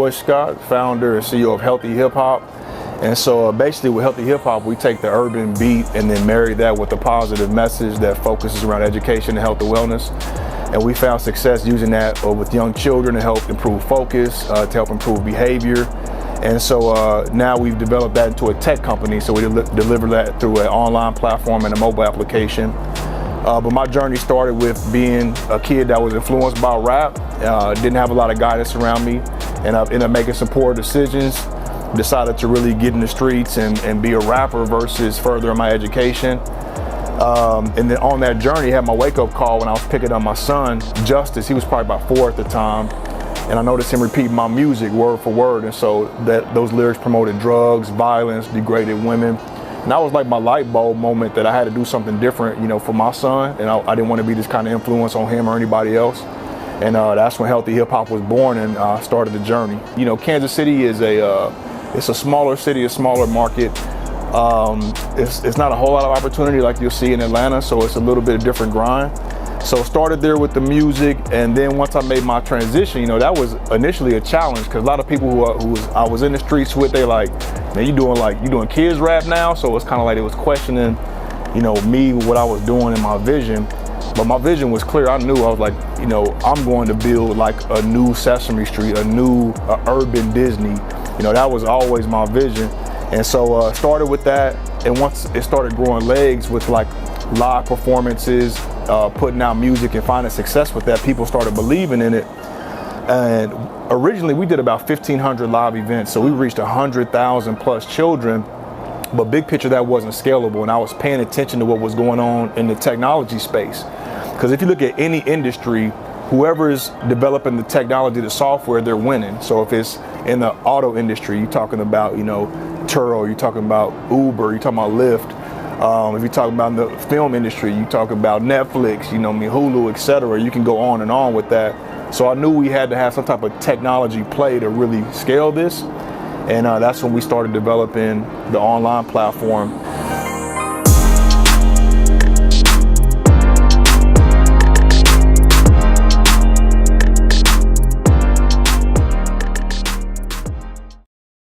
Roy Scott, founder and CEO of Healthy Hip Hop. And so basically with Healthy Hip Hop, we take the urban beat and then marry that with a positive message that focuses around education and health and wellness. And we found success using that with young children to help improve focus, to help improve behavior. And so now we've developed that into a tech company. So we deliver that through an online platform and a mobile application. But my journey started with being a kid that was influenced by rap, didn't have a lot of guidance around me, and I ended up making some poor decisions. Decided to really get in the streets and be a rapper versus furthering my education. And then on that journey, I had my wake-up call when I was picking up my son, Justice. He was probably about 4 at the time. And I noticed him repeating my music word for word. And so those lyrics promoted drugs, violence, degraded women. And that was like my light bulb moment that I had to do something different, for my son. And I didn't want to be this kind of influence on him or anybody else. And that's when Healthy Hip Hop was born and started the journey. Kansas City is it's a smaller city, a smaller market. It's not a whole lot of opportunity like you'll see in Atlanta, so it's a little bit of different grind. So started there with the music, and then once I made my transition, that was initially a challenge because a lot of people who I was in the streets with, they like, man, you doing kids rap now? So it's kind of like it was questioning, me, what I was doing and my vision. But my vision was clear. I knew I was like, I'm going to build like a new Sesame Street, a new urban Disney. That was always my vision. And so started with that. And once it started growing legs with like live performances, putting out music and finding success with that, people started believing in it. And originally we did about 1,500 live events. So we reached 100,000 plus children. But big picture, that wasn't scalable. And I was paying attention to what was going on in the technology space. Because if you look at any industry, whoever is developing the technology, the software, they're winning. So if it's in the auto industry, you're talking about, Turo, you're talking about Uber, you're talking about Lyft. If you're talking about the film industry, you talk about Netflix, Hulu, etc. You can go on and on with that. So I knew we had to have some type of technology play to really scale this. And that's when we started developing the online platform.